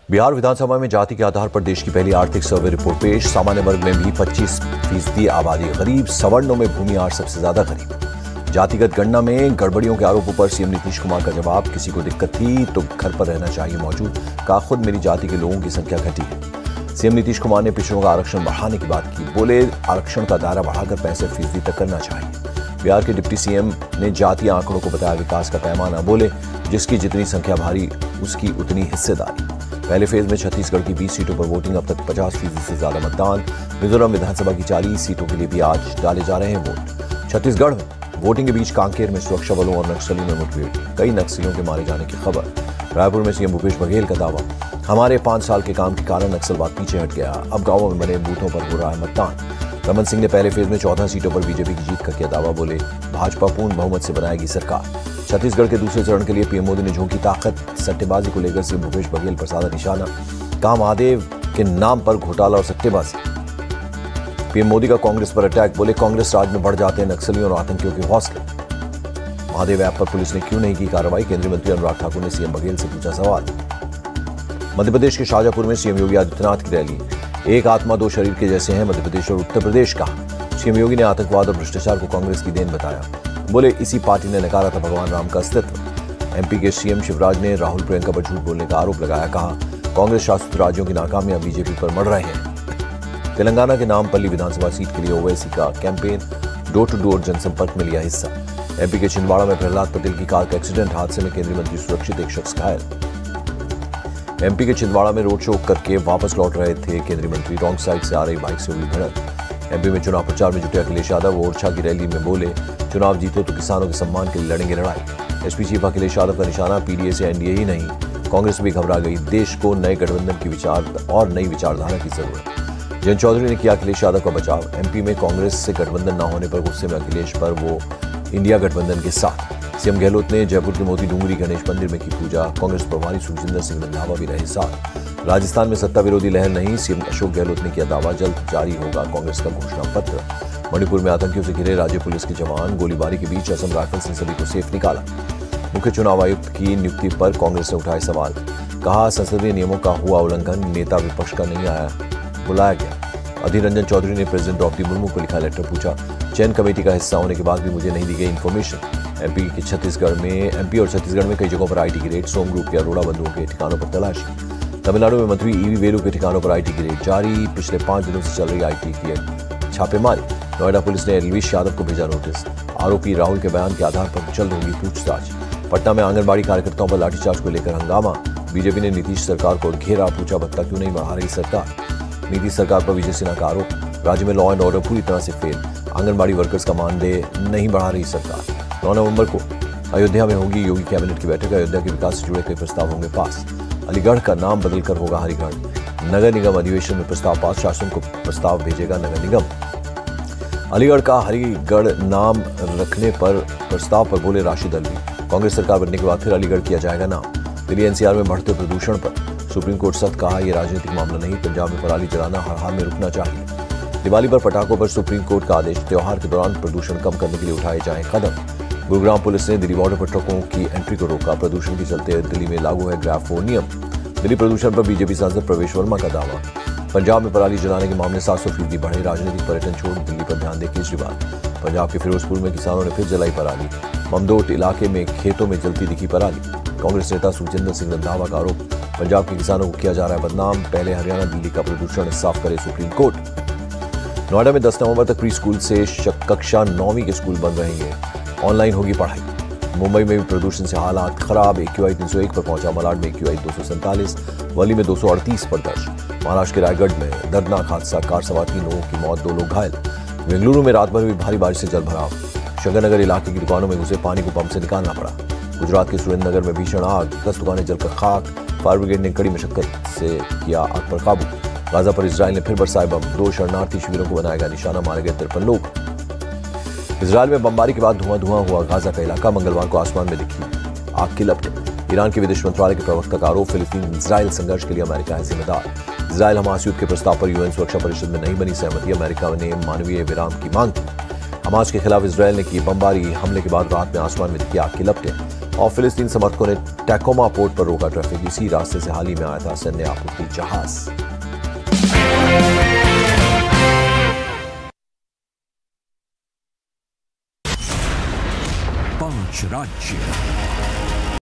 बिहार विधानसभा में जाति के आधार पर देश की पहली आर्थिक सर्वे रिपोर्ट पेश। सामान्य वर्ग में भी 25% आबादी गरीब, सवर्णों में भूमिहार सबसे ज्यादा गरीब। जातिगत गणना में गड़बड़ियों के आरोपों पर सीएम नीतीश कुमार का जवाब, किसी को दिक्कत थी तो घर पर रहना चाहिए मौजूद, कहा खुद मेरी जाति के लोगों की संख्या घटी है। सीएम नीतीश कुमार ने पिछड़ों का आरक्षण बढ़ाने की बात की, बोले आरक्षण का दायरा बढ़ाकर 65% तक करना चाहिए। बिहार के डिप्टी सीएम ने जातीय आंकड़ों को बताया विकास का पैमाना, बोले जिसकी जितनी संख्या भारी उसकी उतनी हिस्सेदारी। पहले फेज में छत्तीसगढ़ की 20 सीटों पर वोटिंग, अब तक 50% से ज्यादा मतदान। मिजोरम विधानसभा की 40 सीटों के लिए भी आज डाले जा रहे हैं वोट। छत्तीसगढ़ में वोटिंग के बीच कांकेर में सुरक्षा बलों और नक्सलियों में मुठभेड़, कई नक्सलियों के मारे जाने की खबर। रायपुर में सीएम भूपेश बघेल का दावा, हमारे 5 साल के काम के कारण नक्सलवाद पीछे हट गया, अब गांवों में बने बूथों पर हो रहा है मतदान। रमन सिंह ने पहले फेज में 14 सीटों पर बीजेपी की जीत का किया दावा, बोले भाजपा पूर्ण बहुमत से बनाएगी सरकार। छत्तीसगढ़ के दूसरे चरण के लिए पीएम मोदी ने झोंकी ताकत, सट्टेबाजी को लेकर सीएम भूपेश बघेल पर साधा निशाना, कहा महादेव के नाम पर घोटाला और सट्टेबाजी। पीएम मोदी का कांग्रेस पर अटैक, बोले कांग्रेस राज में बढ़ जाते हैं नक्सलियों और आतंकियों के हौसले। महादेव ऐप पर पुलिस ने क्यों नहीं की कार्रवाई, केंद्रीय मंत्री अनुराग ठाकुर ने सीएम बघेल से पूछा सवाल। मध्य प्रदेश के शाजापुर में सीएम योगी आदित्यनाथ की रैली, एक आत्मा दो शरीर के जैसे हैं मध्य प्रदेश और उत्तर प्रदेश का। सीएम योगी ने आतंकवाद और भ्रष्टाचार को कांग्रेस की देन बताया, बोले इसी पार्टी ने नकारा था भगवान राम का अस्तित्व। एमपी के सीएम शिवराज ने राहुल प्रियंका पर झूठ बोलने का आरोप लगाया, कहा कांग्रेस शासित राज्यों की नाकामियां बीजेपी पर मर रहे हैं। तेलंगाना के नामपल्ली विधानसभा सीट के लिए ओवैसी का कैंपेन, डोर टू डोर जनसंपर्क में लिया हिस्सा। एमपी के छिंदवाड़ा में प्रहलाद पटेल की कार का एक्सीडेंट, हादसे में केंद्रीय मंत्री सुरक्षित, एक शख्स घायल। एमपी के छिंदवाड़ा में रोड शो करके वापस लौट रहे थे केंद्रीय मंत्री, रॉन्ग साइड से आ रही बाइक से हुई भिड़ंत। एमपी में चुनाव प्रचार में जुटे अखिलेश यादव, ओरछा की रैली में बोले चुनाव जीतो तो किसानों के सम्मान के लिए लड़ेंगे लड़ाई। एसपी चीफ अखिलेश यादव का निशाना, पीडीए से एनडीए ही नहीं, कांग्रेस भी घबरा गई, देश को नए गठबंधन की नई विचारधारा की जरूरत। जयंत चौधरी ने किया अखिलेश यादव का बचाव, एमपी में कांग्रेस से गठबंधन न होने पर गुस्से में अखिलेश पर, वो इंडिया गठबंधन के साथ। सीएम गहलोत ने जयपुर के मोती डूंगरी गणेश मंदिर में की पूजा, कांग्रेस प्रभारी सुखजिंदर सिंह रंधावा भी रहे साथ। राजस्थान में सत्ता विरोधी लहर नहीं, सीएम अशोक गहलोत ने किया दावा, जल्द जारी होगा कांग्रेस का घोषणा पत्र। मणिपुर में आतंकियों से घिरे राज्य पुलिस के जवान, गोलीबारी के बीच असम राइफल्स ने सभी को सेफ निकाला। मुख्य चुनाव आयुक्त की नियुक्ति पर कांग्रेस ने उठाए सवाल, कहा संसदीय नियमों का हुआ उल्लंघन, नेता विपक्ष का नहीं आया बुलाया गया। अधीर रंजन चौधरी ने प्रेसिडेंट द्रौपदी मुर्मू को लिखा लेटर, पूछा चयन कमेटी का हिस्सा होने के बाद भी मुझे नहीं दी गई इन्फॉर्मेशन। एमपी और छत्तीसगढ़ में कई जगहों पर आईटी की रेड, सोम ग्रुप के अरोड़ा बंधुओं के ठिकानों पर तलाशी। तमिलनाडु में मंत्री ईवी वेलू के ठिकानों पर आईटी की रेड जारी, पिछले 5 दिनों से चल रही आईटी की छापेमारी। नोएडा पुलिस ने एलवीश यादव को भेजा नोटिस, आरोपी राहुल के बयान के आधार पर जल्द होगी पूछताछ। पटना में आंगनबाड़ी कार्यकर्ताओं पर लाठीचार्ज को लेकर हंगामा, बीजेपी ने नीतीश सरकार को घेरा, पूछा भत्ता क्यों नहीं बढ़ा रही सरकार। नीतीश सरकार पर विजय सिन्हा का आरोप, राज्य में लॉ एंड ऑर्डर पूरी तरह से फेल, आंगनबाड़ी वर्कर्स का मानदेय नहीं बढ़ा रही सरकार। 9 नवंबर को अयोध्या में होगी योगी कैबिनेट की बैठक, अयोध्या के विकास से जुड़े कई प्रस्ताव होंगे पास। अलीगढ़ का नाम बदलकर होगा हरिगढ़। नगर निगम अधिवेशन में प्रस्ताव पास, शासन को प्रस्ताव भेजेगा नगर निगम। अलीगढ़ का हरिगढ़ नाम रखने पर प्रस्ताव पर बोले राशिद अल्वी, कांग्रेस सरकार बनने के बाद फिर अलीगढ़ किया जाएगा नाम। दिल्ली एनसीआर में बढ़ते प्रदूषण पर सुप्रीम कोर्ट सख्त, कहा यह राजनीतिक मामला नहीं, पंजाब में पराली जलाना हर हाल में रुकना चाहिए। दिवाली पर पटाखों पर सुप्रीम कोर्ट का आदेश, त्योहार के दौरान प्रदूषण कम करने के लिए उठाए जाएं कदम। गुरुग्राम पुलिस ने दिल्ली बॉर्डर पर ट्रकों की एंट्री को रोका, प्रदूषण के चलते दिल्ली में लागू है ग्रैब 4 नियम। दिल्ली प्रदूषण पर बीजेपी सांसद प्रवेश वर्मा का दावा, पंजाब में पराली जलाने के मामले 700% बढ़े, राजनीतिक पर्यटन छोड़ दिल्ली पर ध्यान दे केजरीवाल। पंजाब के फिरोजपुर में किसानों ने फिर जलाई पराली, ममदोट इलाके में खेतों में जलती दिखी पराली। कांग्रेस नेता सुखजिंदर सिंह रंधावा का आरोप, पंजाब के किसानों को किया जा रहा है बदनाम, पहले हरियाणा दिल्ली का प्रदूषण साफ करे सुप्रीम कोर्ट। नोएडा में 10 नवंबर तक प्री स्कूल से कक्षा 9वीं के स्कूल बंद रहेंगे, ऑनलाइन होगी पढ़ाई। मुंबई में भी प्रदूषण से हालात खराब, AQI 301 पर पहुंचा, मलाड में AQI 247, वली में 238 पर दर्ज। महाराष्ट्र के रायगढ़ में दर्दनाक हादसा, कार सवार 3 लोगों की मौत, 2 लोग घायल। बेंगलुरु में रात भर हुई भारी बारिश से जल भराव, शंकरनगर इलाके की दुकानों में घुसे पानी को पंप से निकालना पड़ा। गुजरात के सुरेंद्रनगर में भीषण आग, 10 दुकानें जलकर खाक, फायर ब्रिगेड ने कड़ी मशक्कत से किया आग पर काबू। गाजा पर इजराइल ने फिर बरसाए बम, 2 शरणार्थी शिविरों को बनाएगा निशाना, मारे गए 53 लोग। इजराइल में बमबारी के बाद धुआं हुआ गाजा का इलाका, मंगलवार को आसमान में दिखी आग की लपटें। ईरान के विदेश मंत्रालय के प्रवक्ता का आरोप, फिलिस्तीन इजराइल संघर्ष के लिए अमेरिका है जिम्मेदार। इजराइल हमास युद्ध के प्रस्ताव पर यूएन सुरक्षा परिषद में नहीं बनी सहमति, अमेरिका ने मानवीय विराम की मांग की। हमास के खिलाफ इजराइल ने की बमबारी, हमले के बाद रात में आसमान में दिखी आग की लपटें। और फिलिस्तीन समर्थकों ने टैकोमा पोर्ट पर रोका ट्रैफिक। इसी रास्ते से हाल ही में आया था सैन्य आपूर्ति जहाज। पांच राज्य